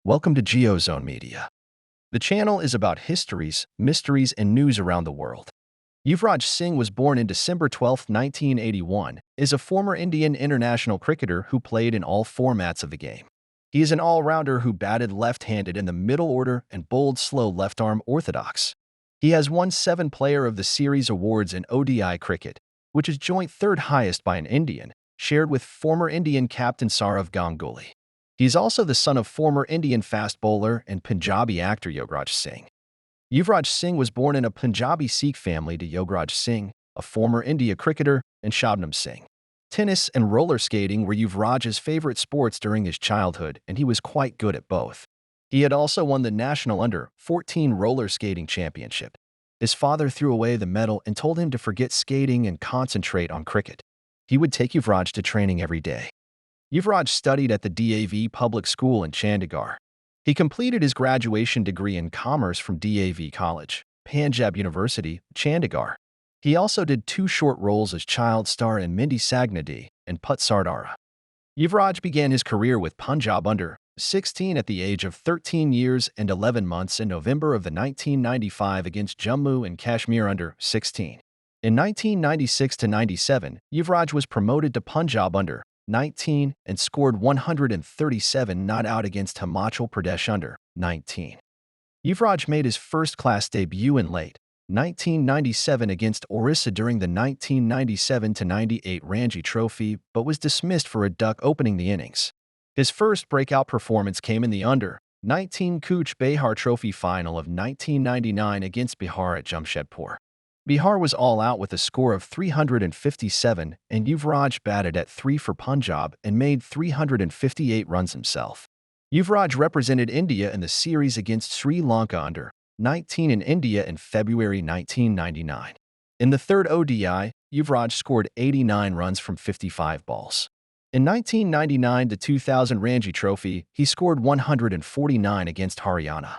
Welcome to GeoZone Media. The channel is about histories, mysteries, and news around the world. Yuvraj Singh was born in December 12, 1981, is a former Indian international cricketer who played in all formats of the game. He is an all-rounder who batted left-handed in the middle order and bowled slow left-arm orthodox. He has won 7 Player of the Series awards in ODI cricket, which is joint third highest by an Indian, shared with former Indian captain Sourav Ganguly. He is also the son of former Indian fast bowler and Punjabi actor Yuvraj Singh. Yuvraj Singh was born in a Punjabi Sikh family to Yuvraj Singh, a former India cricketer, and Shabnam Singh. Tennis and roller skating were Yuvraj's favorite sports during his childhood, and he was quite good at both. He had also won the national under-14 roller skating championship. His father threw away the medal and told him to forget skating and concentrate on cricket. He would take Yuvraj to training every day. Yuvraj studied at the DAV public school in Chandigarh. He completed his graduation degree in commerce from DAV College, Punjab University, Chandigarh. He also did 2 short roles as child star in Mindi Sagnadi and Put Sardara. Yuvraj began his career with Punjab under-16 at the age of 13 years and 11 months in November of the 1995 against Jammu and Kashmir under-16. In 1996-97, Yuvraj was promoted to Punjab under-19 and scored 137 not out against Himachal Pradesh under-19. Yuvraj made his first-class debut in late 1997 against Orissa during the 1997-98 Ranji Trophy, but was dismissed for a duck opening the innings. His first breakout performance came in the under-19 Cooch Behar Trophy final of 1999 against Bihar at Jamshedpur. Bihar was all out with a score of 357, and Yuvraj batted at 3 for Punjab and made 358 runs himself. Yuvraj represented India in the series against Sri Lanka under-19 in India in February 1999. In the third ODI, Yuvraj scored 89 runs from 55 balls. In 1999-2000 Ranji Trophy, he scored 149 against Haryana.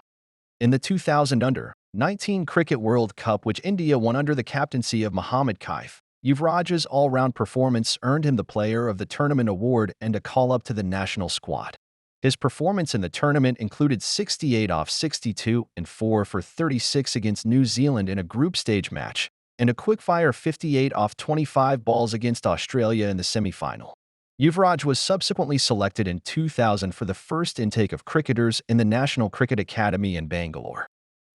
In the 2000 under-19 Cricket World Cup, which India won under the captaincy of Mohammad Kaif, Yuvraj's all-round performance earned him the Player of the Tournament award and a call-up to the national squad. His performance in the tournament included 68 off 62 and 4 for 36 against New Zealand in a group stage match, and a quick-fire 58 off 25 balls against Australia in the semi-final. Yuvraj was subsequently selected in 2000 for the first intake of cricketers in the National Cricket Academy in Bangalore.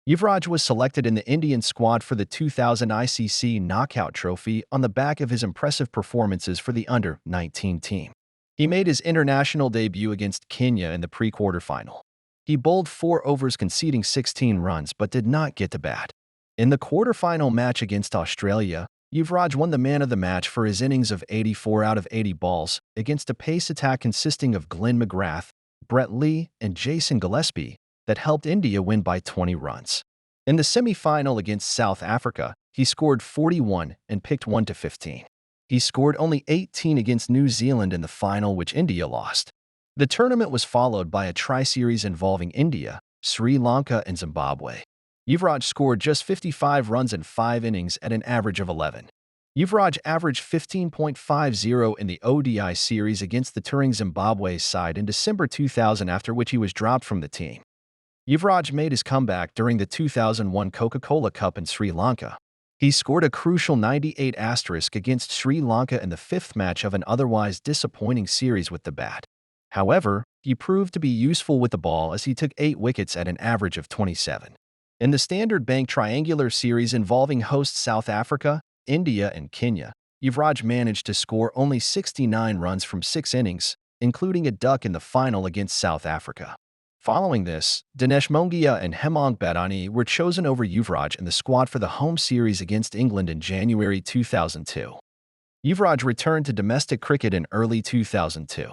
Yuvraj was selected in the Indian squad for the 2000 ICC Knockout Trophy on the back of his impressive performances for the under-19 team. He made his international debut against Kenya in the pre-quarterfinal. He bowled 4 overs conceding 16 runs but did not get to bat. In the quarterfinal match against Australia, Yuvraj won the man of the match for his innings of 84 out of 80 balls against a pace attack consisting of Glenn McGrath, Brett Lee, and Jason Gillespie that helped India win by 20 runs. In the semi-final against South Africa, he scored 41 and picked 1 to 15. He scored only 18 against New Zealand in the final, which India lost. The tournament was followed by a tri-series involving India, Sri Lanka, and Zimbabwe. Yuvraj scored just 55 runs in 5 innings at an average of 11. Yuvraj averaged 15.50 in the ODI series against the touring Zimbabwe side in December 2000, after which he was dropped from the team. Yuvraj made his comeback during the 2001 Coca-Cola Cup in Sri Lanka. He scored a crucial 98 against Sri Lanka in the 5th match of an otherwise disappointing series with the bat. However, he proved to be useful with the ball as he took 8 wickets at an average of 27. In the Standard Bank triangular series involving hosts South Africa, India, and Kenya, Yuvraj managed to score only 69 runs from 6 innings, including a duck in the final against South Africa. Following this, Dinesh Mongia and Hemang Badani were chosen over Yuvraj in the squad for the home series against England in January 2002. Yuvraj returned to domestic cricket in early 2002.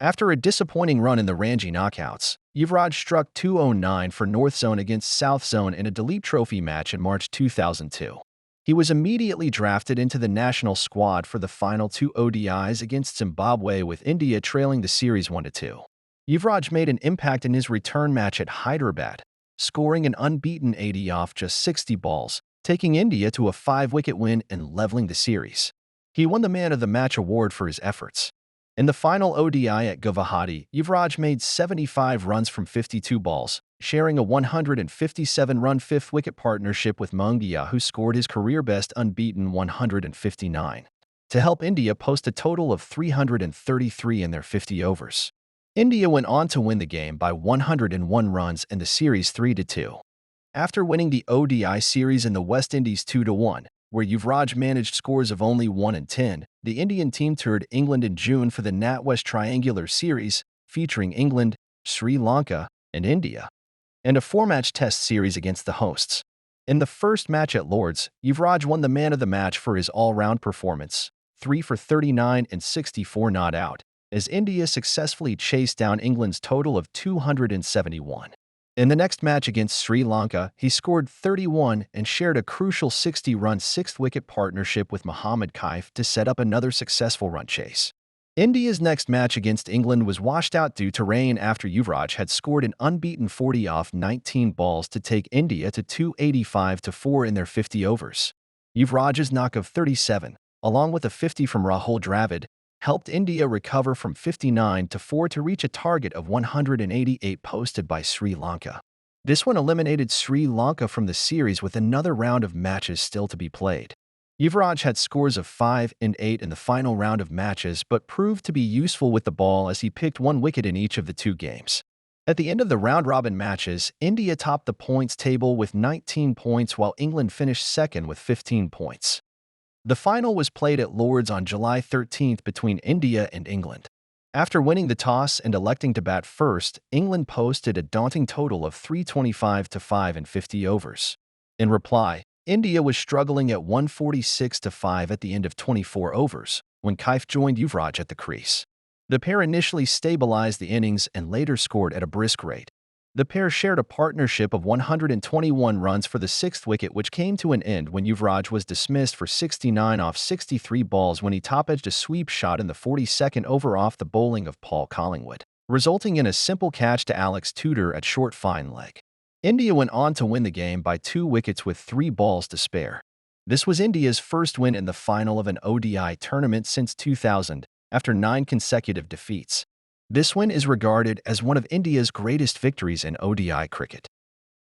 After a disappointing run in the Ranji knockouts, Yuvraj struck 209 for North Zone against South Zone in a Duleep Trophy match in March 2002. He was immediately drafted into the national squad for the final 2 ODIs against Zimbabwe, with India trailing the series 1-2. Yuvraj made an impact in his return match at Hyderabad, scoring an unbeaten 80 off just 60 balls, taking India to a 5-wicket win and leveling the series. He won the Man of the Match award for his efforts. In the final ODI at Guwahati, Yuvraj made 75 runs from 52 balls, sharing a 157-run fifth-wicket partnership with Mungia, who scored his career-best unbeaten 159, to help India post a total of 333 in their 50 overs. India went on to win the game by 101 runs and the series 3-2. After winning the ODI series in the West Indies 2-1, where Yuvraj managed scores of only 1 and 10, the Indian team toured England in June for the NatWest Triangular Series, featuring England, Sri Lanka, and India, and a four-match test series against the hosts. In the first match at Lord's, Yuvraj won the man of the match for his all-round performance, 3 for 39 and 64 not out, as India successfully chased down England's total of 271. In the next match against Sri Lanka, he scored 31 and shared a crucial 60-run sixth-wicket partnership with Mohammad Kaif to set up another successful run chase. India's next match against England was washed out due to rain after Yuvraj had scored an unbeaten 40 off 19 balls to take India to 285-4 in their 50 overs. Yuvraj's knock of 37, along with a 50 from Rahul Dravid, helped India recover from 59-4 to reach a target of 188 posted by Sri Lanka. This one eliminated Sri Lanka from the series with another round of matches still to be played. Yuvraj had scores of 5 and 8 in the final round of matches but proved to be useful with the ball as he picked one wicket in each of the two games. At the end of the round-robin matches, India topped the points table with 19 points while England finished second with 15 points. The final was played at Lord's on July 13 between India and England. After winning the toss and electing to bat first, England posted a daunting total of 325-5 in 50 overs. In reply, India was struggling at 146-5 at the end of 24 overs, when Kaif joined Yuvraj at the crease. The pair initially stabilized the innings and later scored at a brisk rate. The pair shared a partnership of 121 runs for the sixth wicket, which came to an end when Yuvraj was dismissed for 69 off 63 balls when he top-edged a sweep shot in the 42nd over off the bowling of Paul Collingwood, resulting in a simple catch to Alex Tudor at short fine leg. India went on to win the game by 2 wickets with 3 balls to spare. This was India's first win in the final of an ODI tournament since 2000, after 9 consecutive defeats. This win is regarded as one of India's greatest victories in ODI cricket.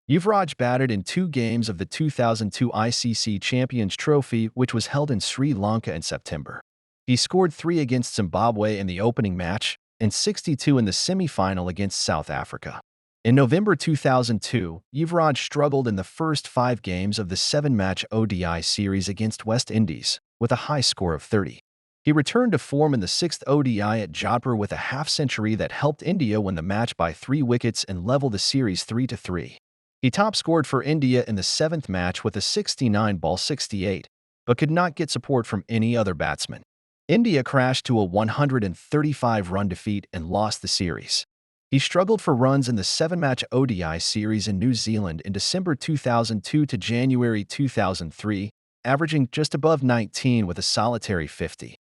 Yuvraj batted in 2 games of the 2002 ICC Champions Trophy, which was held in Sri Lanka in September. He scored 3 against Zimbabwe in the opening match and 62 in the semi-final against South Africa. In November 2002, Yuvraj struggled in the first 5 games of the 7-match ODI series against West Indies, with a high score of 30. He returned to form in the 6th ODI at Jodhpur with a half-century that helped India win the match by 3 wickets and level the series 3-3. He top-scored for India in the 7th match with a 69-ball 68, but could not get support from any other batsman. India crashed to a 135-run defeat and lost the series. He struggled for runs in the 7-match ODI series in New Zealand in December 2002 to January 2003, averaging just above 19 with a solitary 50.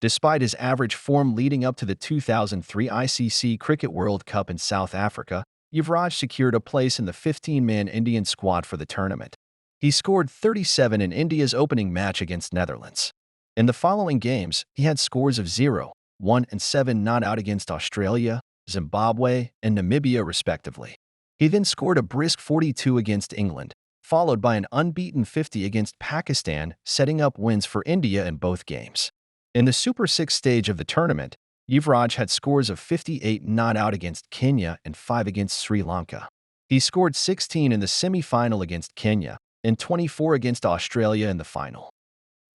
Despite his average form leading up to the 2003 ICC Cricket World Cup in South Africa, Yuvraj secured a place in the 15-man Indian squad for the tournament. He scored 37 in India's opening match against Netherlands. In the following games, he had scores of 0, 1 and 7 not out against Australia, Zimbabwe, and Namibia respectively. He then scored a brisk 42 against England, followed by an unbeaten 50 against Pakistan, setting up wins for India in both games. In the Super 6 stage of the tournament, Yuvraj had scores of 58 not out against Kenya and 5 against Sri Lanka. He scored 16 in the semi-final against Kenya and 24 against Australia in the final.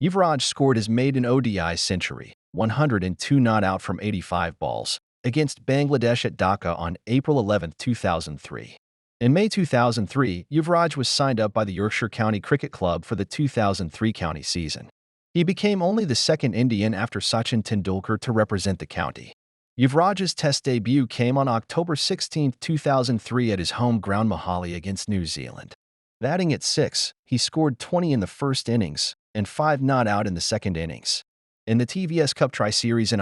Yuvraj scored his maiden ODI century, 102 not out from 85 balls, against Bangladesh at Dhaka on April 11, 2003. In May 2003, Yuvraj was signed up by the Yorkshire County Cricket Club for the 2003 county season. He became only the second Indian after Sachin Tendulkar to represent the county. Yuvraj's Test debut came on October 16, 2003 at his home ground Mohali against New Zealand. Batting at 6, he scored 20 in the first innings and 5 not out in the second innings. In the TVS Cup Tri-Series in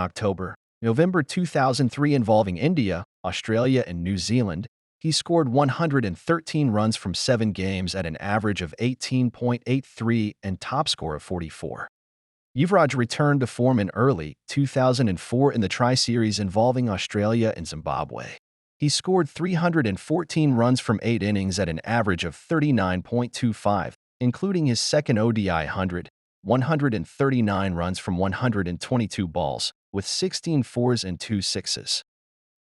November 2003 involving India, Australia, and New Zealand, he scored 113 runs from 7 games at an average of 18.83 and top score of 44. Yuvraj returned to form in early 2004 in the Tri-Series involving Australia and Zimbabwe. He scored 314 runs from 8 innings at an average of 39.25, including his second ODI 139 runs from 122 balls, with 16 fours and 2 sixes.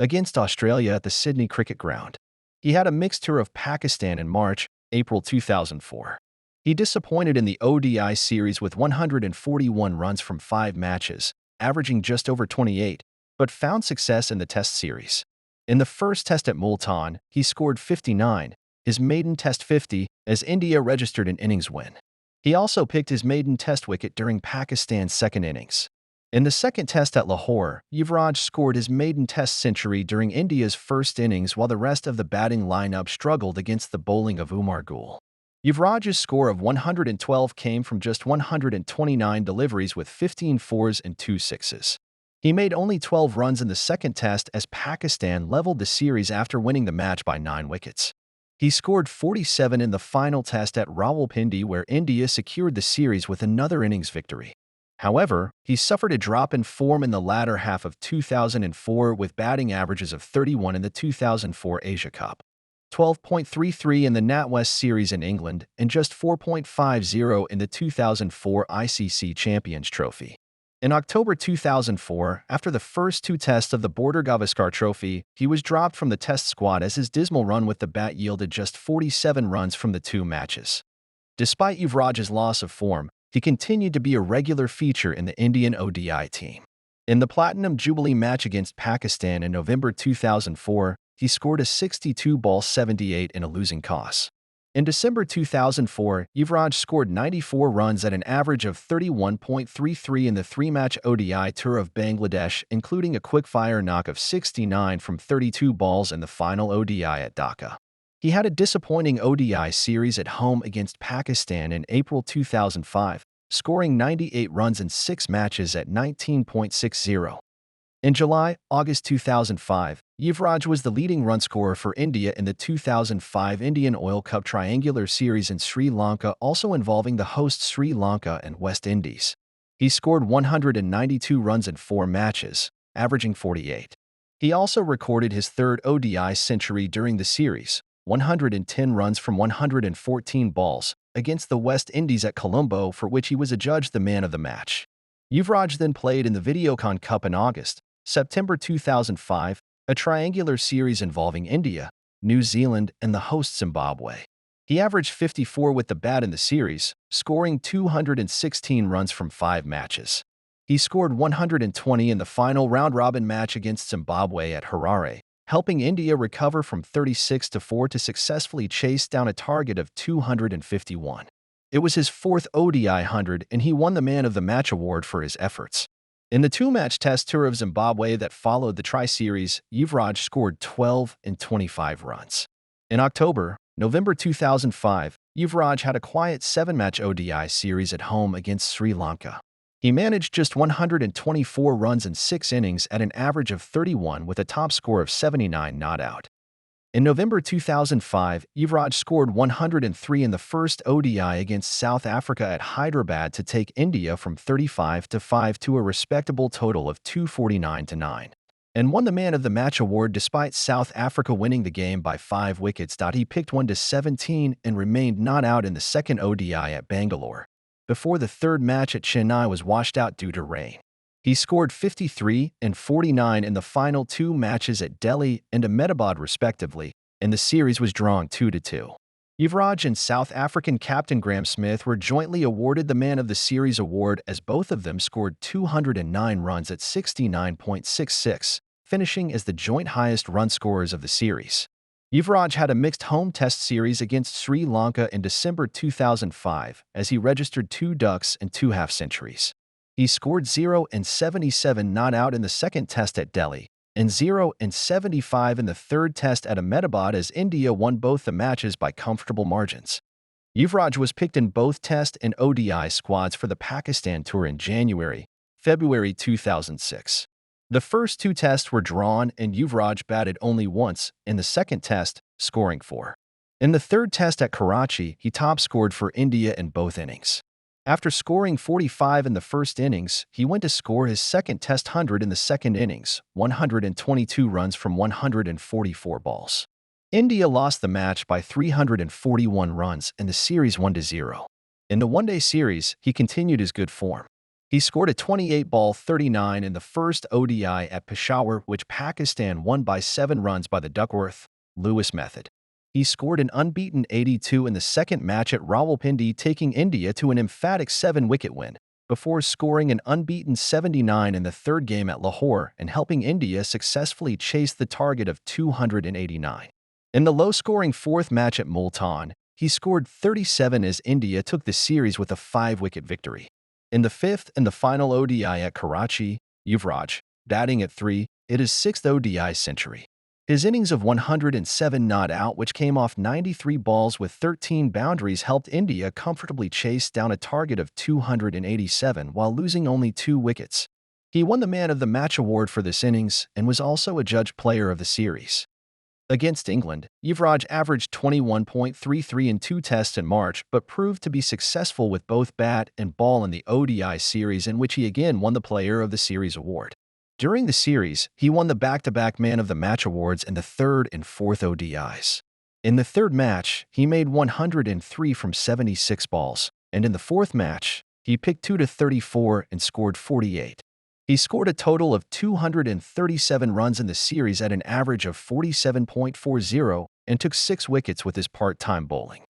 Against Australia at the Sydney Cricket Ground, he had a mixed tour of Pakistan in March, April 2004. He disappointed in the ODI series with 141 runs from 5 matches, averaging just over 28, but found success in the Test series. In the first Test at Multan, he scored 59, his maiden Test 50, as India registered an innings win. He also picked his maiden Test wicket during Pakistan's second innings. In the second Test at Lahore, Yuvraj scored his maiden Test century during India's first innings while the rest of the batting lineup struggled against the bowling of Umar Gul. Yuvraj's score of 112 came from just 129 deliveries with 15 fours and 2 sixes. He made only 12 runs in the second Test as Pakistan leveled the series after winning the match by 9 wickets. He scored 47 in the final Test at Rawalpindi where India secured the series with another innings victory. However, he suffered a drop in form in the latter half of 2004 with batting averages of 31 in the 2004 Asia Cup, 12.33 in the NatWest Series in England, and just 4.50 in the 2004 ICC Champions Trophy. In October 2004, after the first 2 tests of the Border Gavaskar Trophy, he was dropped from the Test squad as his dismal run with the bat yielded just 47 runs from the 2 matches. Despite Yuvraj's loss of form, he continued to be a regular feature in the Indian ODI team. In the Platinum Jubilee match against Pakistan in November 2004, he scored a 62-ball 78 in a losing toss. In December 2004, Yuvraj scored 94 runs at an average of 31.33 in the 3-match ODI tour of Bangladesh, including a quick-fire knock of 69 from 32 balls in the final ODI at Dhaka. He had a disappointing ODI series at home against Pakistan in April 2005, scoring 98 runs in 6 matches at 19.60. In July-August 2005, Yuvraj was the leading run scorer for India in the 2005 Indian Oil Cup Triangular Series in Sri Lanka, also involving the hosts Sri Lanka and West Indies. He scored 192 runs in 4 matches, averaging 48. He also recorded his third ODI century during the series, 110 runs from 114 balls, against the West Indies at Colombo, for which he was adjudged the man of the match. Yuvraj then played in the Videocon Cup in August, September 2005, a triangular series involving India, New Zealand, and the host Zimbabwe. He averaged 54 with the bat in the series, scoring 216 runs from 5 matches. He scored 120 in the final round-robin match against Zimbabwe at Harare, helping India recover from 36-4 to successfully chase down a target of 251. It was his 4th ODI 100, and he won the Man of the Match award for his efforts. In the 2-match Test tour of Zimbabwe that followed the Tri-Series, Yuvraj scored 12 and 25 runs. In November 2005, Yuvraj had a quiet 7-match ODI series at home against Sri Lanka. He managed just 124 runs in 6 innings at an average of 31 with a top score of 79 not out. In November 2005, Yuvraj scored 103 in the first ODI against South Africa at Hyderabad to take India from 35-5 to a respectable total of 249-9, and won the Man of the Match award despite South Africa winning the game by 5 wickets. He picked 1-17 and remained not out in the second ODI at Bangalore, before the third match at Chennai was washed out due to rain. He scored 53 and 49 in the final 2 matches at Delhi and Ahmedabad respectively, and the series was drawn 2-2. Yuvraj and South African captain Graeme Smith were jointly awarded the Man of the Series award as both of them scored 209 runs at 69.66, finishing as the joint highest run scorers of the series. Yuvraj had a mixed home Test series against Sri Lanka in December 2005 as he registered 2 ducks and 2 half-centuries. He scored 0 and 77 not out in the second Test at Delhi, and 0 and 75 in the third Test at Ahmedabad as India won both the matches by comfortable margins. Yuvraj was picked in both Test and ODI squads for the Pakistan tour in February 2006. The first 2 tests were drawn and Yuvraj batted only once in the second Test, scoring 4. In the third Test at Karachi, he top-scored for India in both innings. After scoring 45 in the first innings, he went to score his second Test 100 in the second innings, 122 runs from 144 balls. India lost the match by 341 runs and the series 1-0. In the one-day series, he continued his good form. He scored a 28-ball 39 in the first ODI at Peshawar, which Pakistan won by 7 runs by the Duckworth-Lewis method. He scored an unbeaten 82 in the second match at Rawalpindi, taking India to an emphatic 7-wicket win, before scoring an unbeaten 79 in the third game at Lahore and helping India successfully chase the target of 289. In the low-scoring fourth match at Multan, he scored 37 as India took the series with a 5-wicket victory. In the fifth and the final ODI at Karachi, Yuvraj, batting at 3, hit his 6th ODI century. His innings of 107 not out, which came off 93 balls with 13 boundaries, helped India comfortably chase down a target of 287 while losing only 2 wickets. He won the Man of the Match award for this innings and was also adjudged Player of the Series. Against England, Yuvraj averaged 21.33 in 2 tests in March, but proved to be successful with both bat and ball in the ODI series, in which he again won the Player of the Series award. During the series, he won the back-to-back Man of the Match awards in the third and fourth ODIs. In the third match, he made 103 from 76 balls, and in the fourth match, he picked 2-34 and scored 48. He scored a total of 237 runs in the series at an average of 47.40 and took 6 wickets with his part-time bowling.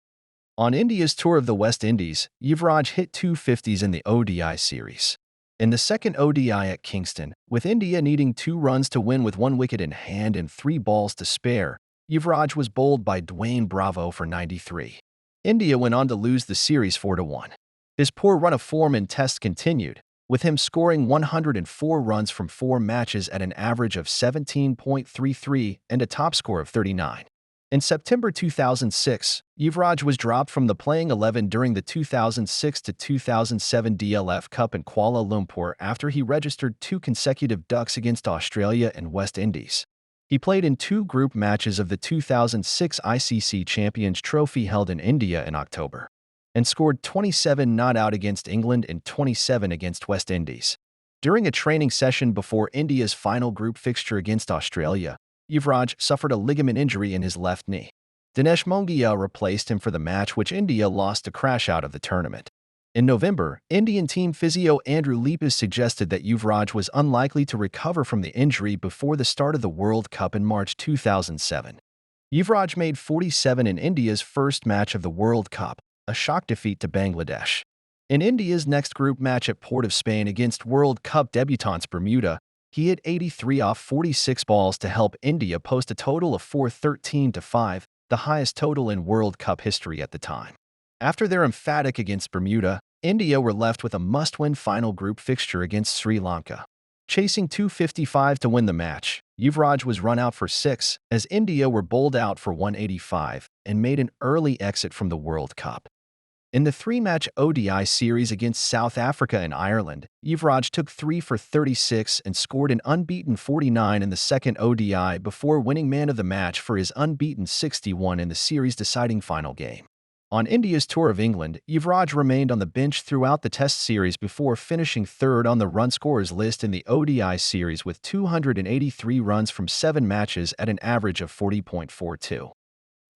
On India's tour of the West Indies, Yuvraj hit 2 50s in the ODI series. In the second ODI at Kingston, with India needing 2 runs to win with 1 wicket in hand and 3 balls to spare, Yuvraj was bowled by Dwayne Bravo for 93. India went on to lose the series 4-1. His poor run of form in Tests continued, with him scoring 104 runs from 4 matches at an average of 17.33 and a top score of 39. In September 2006, Yuvraj was dropped from the playing 11 during the 2006-2007 DLF Cup in Kuala Lumpur after he registered 2 consecutive ducks against Australia and West Indies. He played in 2 group matches of the 2006 ICC Champions Trophy held in India in October, and scored 27 not out against England and 27 against West Indies. During a training session before India's final group fixture against Australia, Yuvraj suffered a ligament injury in his left knee. Dinesh Mongia replaced him for the match, which India lost to crash out of the tournament. In November, Indian team physio Andrew Lepis suggested that Yuvraj was unlikely to recover from the injury before the start of the World Cup in March 2007. Yuvraj made 47 in India's first match of the World Cup, a shock defeat to Bangladesh. In India's next group match at Port of Spain against World Cup debutants Bermuda, he hit 83 off 46 balls to help India post a total of 413-5, the highest total in World Cup history at the time. After their emphatic against Bermuda, India were left with a must-win final group fixture against Sri Lanka. Chasing 255 to win the match, Yuvraj was run out for 6 as India were bowled out for 185 and made an early exit from the World Cup. In the 3-match ODI series against South Africa and Ireland, Yuvraj took 3 for 36 and scored an unbeaten 49 in the second ODI before winning Man of the Match for his unbeaten 61 in the series-deciding final game. On India's tour of England, Yuvraj remained on the bench throughout the Test series before finishing 3rd on the run scorers list in the ODI series with 283 runs from 7 matches at an average of 40.42.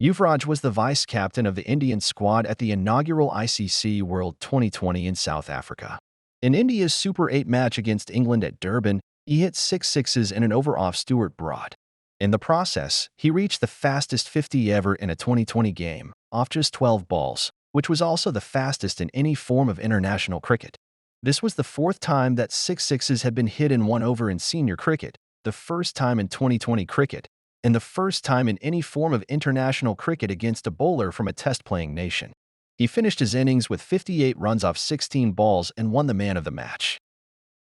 Yuvraj was the vice-captain of the Indian squad at the inaugural ICC World 2020 in South Africa. In India's Super 8 match against England at Durban, he hit 6 sixes and an over off Stuart Broad. In the process, he reached the fastest 50 ever in a 2020 game, off just 12 balls, which was also the fastest in any form of international cricket. This was the 4th time that 6 sixes had been hit in 1 over in senior cricket, the first time in 2020 cricket, and the first time in any form of international cricket against a bowler from a Test-playing nation. He finished his innings with 58 runs off 16 balls and won the Man of the Match.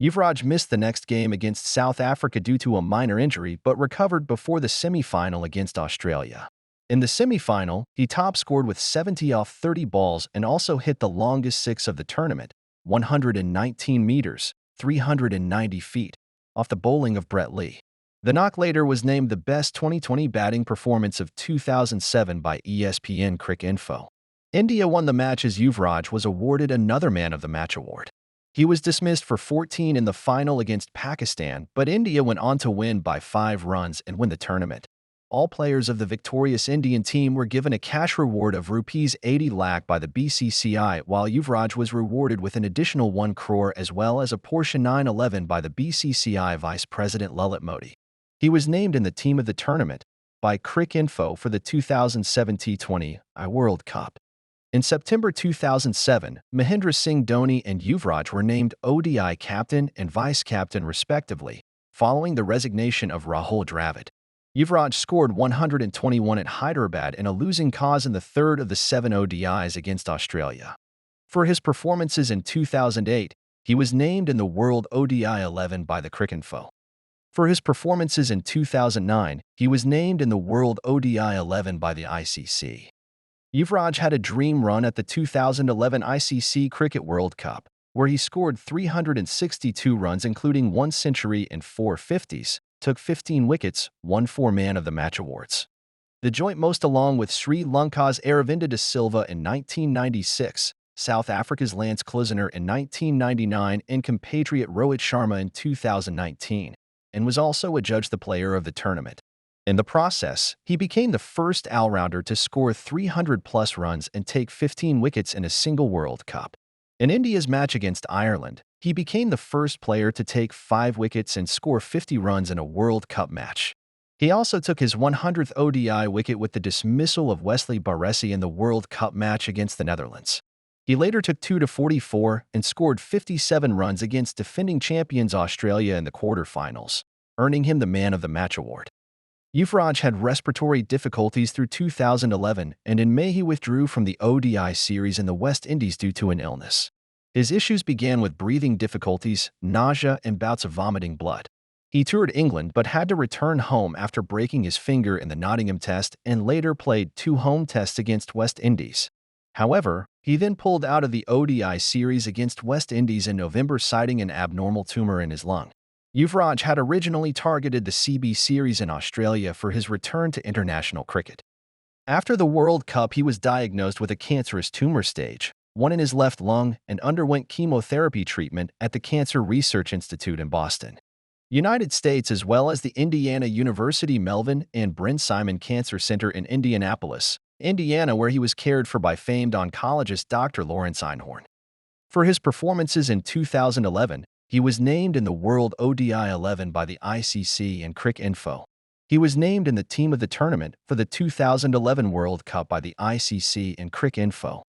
Yuvraj missed the next game against South Africa due to a minor injury but recovered before the semi-final against Australia. In the semi-final, he top-scored with 70 off 30 balls and also hit the longest 6 of the tournament, 119 meters, 390 feet, off the bowling of Brett Lee. The knock later was named the best 2020 batting performance of 2007 by ESPN Cricinfo. India won the match as Yuvraj was awarded another Man of the Match award. He was dismissed for 14 in the final against Pakistan, but India went on to win by 5 runs and win the tournament. All players of the victorious Indian team were given a cash reward of Rs 80 lakh by the BCCI, while Yuvraj was rewarded with an additional 1 crore as well as a Porsche 911 by the BCCI Vice President Lalit Modi. He was named in the team of the tournament by Cricinfo for the 2007 T20I World Cup. In September 2007, Mahendra Singh Dhoni and Yuvraj were named ODI captain and vice-captain respectively, following the resignation of Rahul Dravid. Yuvraj scored 121 at Hyderabad in a losing cause in the third of the 7 ODIs against Australia. For his performances in 2008, he was named in the World ODI 11 by the Cricinfo. For his performances in 2009, he was named in the World ODI 11 by the ICC. Yuvraj had a dream run at the 2011 ICC Cricket World Cup, where he scored 362 runs including 1 century and 4 50s, took 15 wickets, won 4 Man of the Match awards. The joint most along with Sri Lanka's Aravinda de Silva in 1996, South Africa's Lance Klusener in 1999 and compatriot Rohit Sharma in 2019, and was also adjudged the player of the tournament. In the process, he became the first all-rounder to score 300-plus runs and take 15 wickets in a single World Cup. In India's match against Ireland, he became the first player to take 5 wickets and score 50 runs in a World Cup match. He also took his 100th ODI wicket with the dismissal of Wesley Baresi in the World Cup match against the Netherlands. He later took 2 to 44 and scored 57 runs against defending champions Australia in the quarterfinals, earning him the Man of the Match award. Yuvraj had respiratory difficulties through 2011, and in May he withdrew from the ODI series in the West Indies due to an illness. His issues began with breathing difficulties, nausea, and bouts of vomiting blood. He toured England but had to return home after breaking his finger in the Nottingham Test and later played 2 home tests against West Indies. However, he then pulled out of the ODI series against West Indies in November citing an abnormal tumor in his lung. Yuvraj had originally targeted the CB series in Australia for his return to international cricket. After the World Cup, he was diagnosed with a cancerous tumor stage, 1 in his left lung, and underwent chemotherapy treatment at the Cancer Research Institute in Boston, United States, as well as the Indiana University Melvin and Bryn Simon Cancer Center in Indianapolis, Indiana, where he was cared for by famed oncologist Dr. Lawrence Einhorn. For his performances in 2011, he was named in the World ODI 11 by the ICC and Cricinfo. He was named in the team of the tournament for the 2011 World Cup by the ICC and Cricinfo.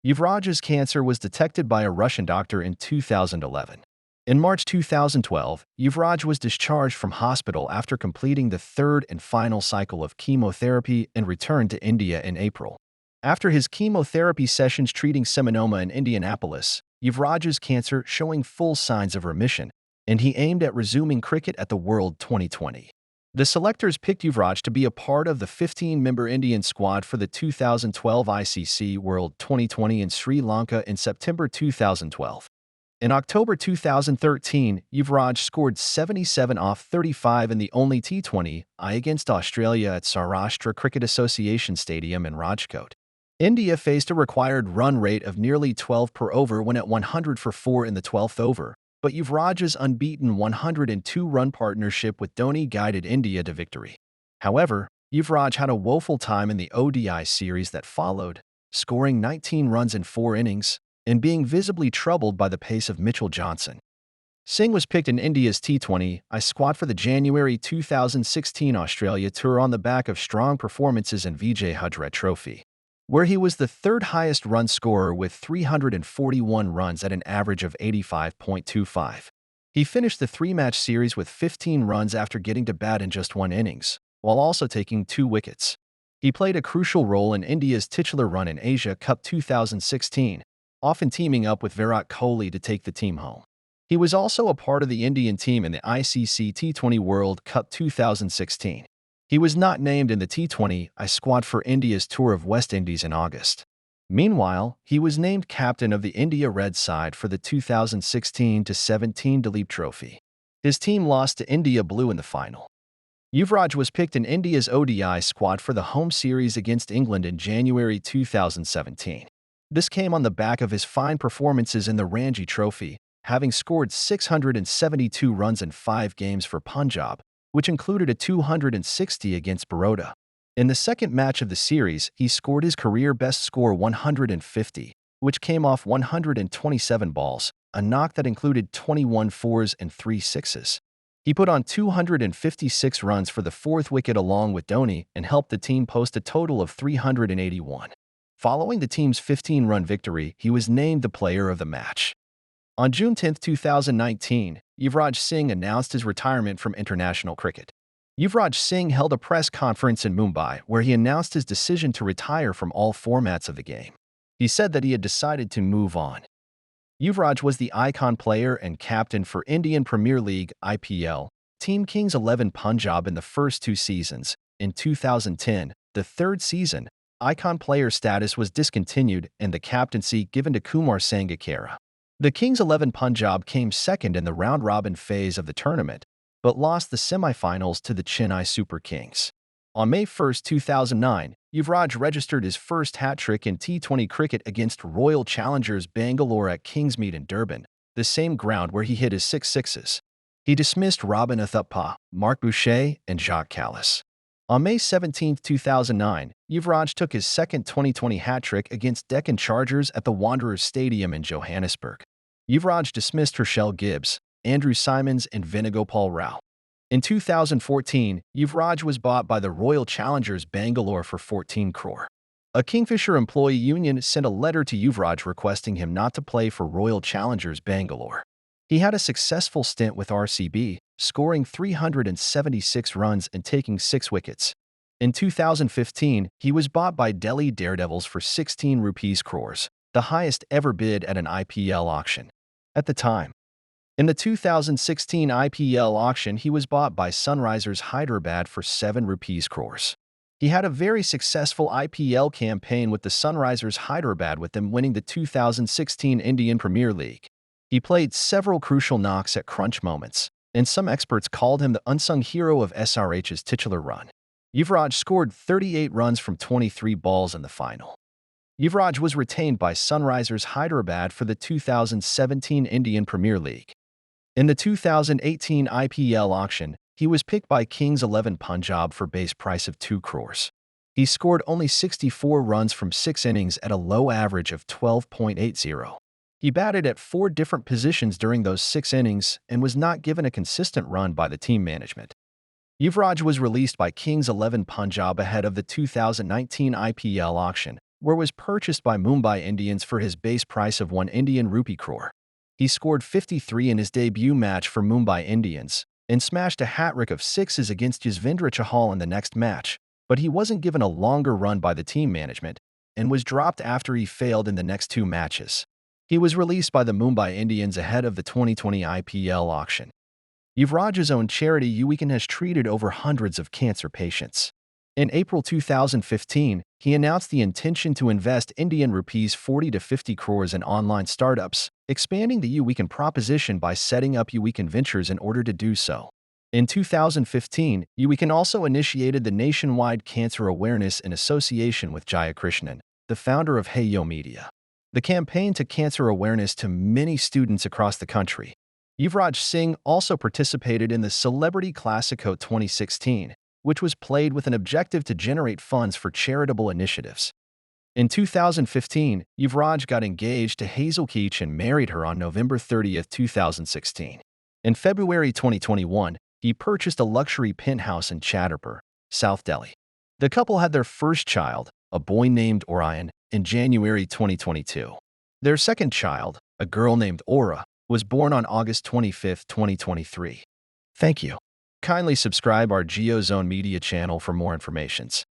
Yuvraj's cancer was detected by a Russian doctor in 2011. In March 2012, Yuvraj was discharged from hospital after completing the 3rd and final cycle of chemotherapy and returned to India in April. After his chemotherapy sessions treating seminoma in Indianapolis, Yuvraj's cancer showing full signs of remission, and he aimed at resuming cricket at the World 2020. The selectors picked Yuvraj to be a part of the 15-member Indian squad for the 2012 ICC World 2020 in Sri Lanka in September 2012. In October 2013, Yuvraj scored 77 off 35 in the only T20I against Australia at Saurashtra Cricket Association Stadium in Rajkot. India faced a required run rate of nearly 12 per over when at 100 for 4 in the 12th over, but Yuvraj's unbeaten 102-run partnership with Dhoni guided India to victory. However, Yuvraj had a woeful time in the ODI series that followed, scoring 19 runs in 4 innings and being visibly troubled by the pace of Mitchell Johnson. Singh was picked in India's T20I squad for the January 2016 Australia tour on the back of strong performances in Vijay Hazare Trophy, where he was the 3rd highest run scorer with 341 runs at an average of 85.25. He finished the 3-match series with 15 runs after getting to bat in just 1 innings, while also taking 2 wickets. He played a crucial role in India's titular run in Asia Cup 2016, often teaming up with Virat Kohli to take the team home. He was also a part of the Indian team in the ICC T20 World Cup 2016. He was not named in the T20I squad for India's tour of West Indies in August. Meanwhile, he was named captain of the India Red side for the 2016-17 Duleep Trophy. His team lost to India Blue in the final. Yuvraj was picked in India's ODI squad for the home series against England in January 2017. This came on the back of his fine performances in the Ranji Trophy, having scored 672 runs in 5 games for Punjab, which included a 260 against Baroda. In the second match of the series, he scored his career-best score 150, which came off 127 balls, a knock that included 21 fours and 3 sixes. He put on 256 runs for the fourth wicket along with Dhoni and helped the team post a total of 381. Following the team's 15-run victory, he was named the player of the match. On June 10, 2019, Yuvraj Singh announced his retirement from international cricket. Yuvraj Singh held a press conference in Mumbai where he announced his decision to retire from all formats of the game. He said that he had decided to move on. Yuvraj was the icon player and captain for Indian Premier League (IPL) Team Kings 11 Punjab in the first 2 seasons. In 2010, the third season, icon player status was discontinued and the captaincy given to Kumar Sangakkara. The Kings 11 Punjab came second in the round-robin phase of the tournament, but lost the semi-finals to the Chennai Super Kings. On May 1, 2009, Yuvraj registered his first hat-trick in T20 cricket against Royal Challengers Bangalore at Kingsmead in Durban, the same ground where he hit his 6 sixes. He dismissed Robin Uthappa, Mark Boucher, and Jacques Kallis. On May 17, 2009, Yuvraj took his second 2020 hat-trick against Deccan Chargers at the Wanderers Stadium in Johannesburg. Yuvraj dismissed Herschel Gibbs, Andrew Simons, and Venugopal Rao. In 2014, Yuvraj was bought by the Royal Challengers Bangalore for 14 crore. A Kingfisher employee union sent a letter to Yuvraj requesting him not to play for Royal Challengers Bangalore. He had a successful stint with RCB, scoring 376 runs and taking 6 wickets. In 2015, he was bought by Delhi Daredevils for 16 rupees crores, the highest ever bid at an IPL auction. At the time, in the 2016 IPL auction, he was bought by Sunrisers Hyderabad for 7 rupees crores. He had a very successful IPL campaign with the Sunrisers Hyderabad, with them winning the 2016 Indian Premier League. He played several crucial knocks at crunch moments, and some experts called him the unsung hero of SRH's titular run. Yuvraj scored 38 runs from 23 balls in the final. Yuvraj was retained by Sunrisers Hyderabad for the 2017 Indian Premier League. In the 2018 IPL auction, he was picked by Kings 11 Punjab for base price of 2 crores. He scored only 64 runs from 6 innings at a low average of 12.80. He batted at 4 different positions during those 6 innings and was not given a consistent run by the team management. Yuvraj was released by Kings 11 Punjab ahead of the 2019 IPL auction, where was purchased by Mumbai Indians for his base price of 1 Indian rupee crore. He scored 53 in his debut match for Mumbai Indians and smashed a hat-trick of 6s against Yuzvendra Chahal in the next match, but he wasn't given a longer run by the team management and was dropped after he failed in the next 2 matches. He was released by the Mumbai Indians ahead of the 2020 IPL auction. Yuvraj's own charity U-Weekend has treated over hundreds of cancer patients. In April 2015, he announced the intention to invest Indian rupees 40 to 50 crores in online startups, expanding the U-Weekend proposition by setting up U-Weekend Ventures in order to do so. In 2015, U-Weekend also initiated the nationwide cancer awareness in association with Jaya Krishnan, the founder of Hey Yo Media. The campaign took cancer awareness to many students across the country. Yuvraj Singh also participated in the Celebrity Classico 2016, which was played with an objective to generate funds for charitable initiatives. In 2015, Yuvraj got engaged to Hazel Keech and married her on November 30, 2016. In February 2021, he purchased a luxury penthouse in Chhatarpur, South Delhi. The couple had their first child, a boy named Orion, in January 2022. Their second child, a girl named Aura, was born on August 25, 2023. Thank you. Kindly subscribe our GeoZone Media channel for more informations.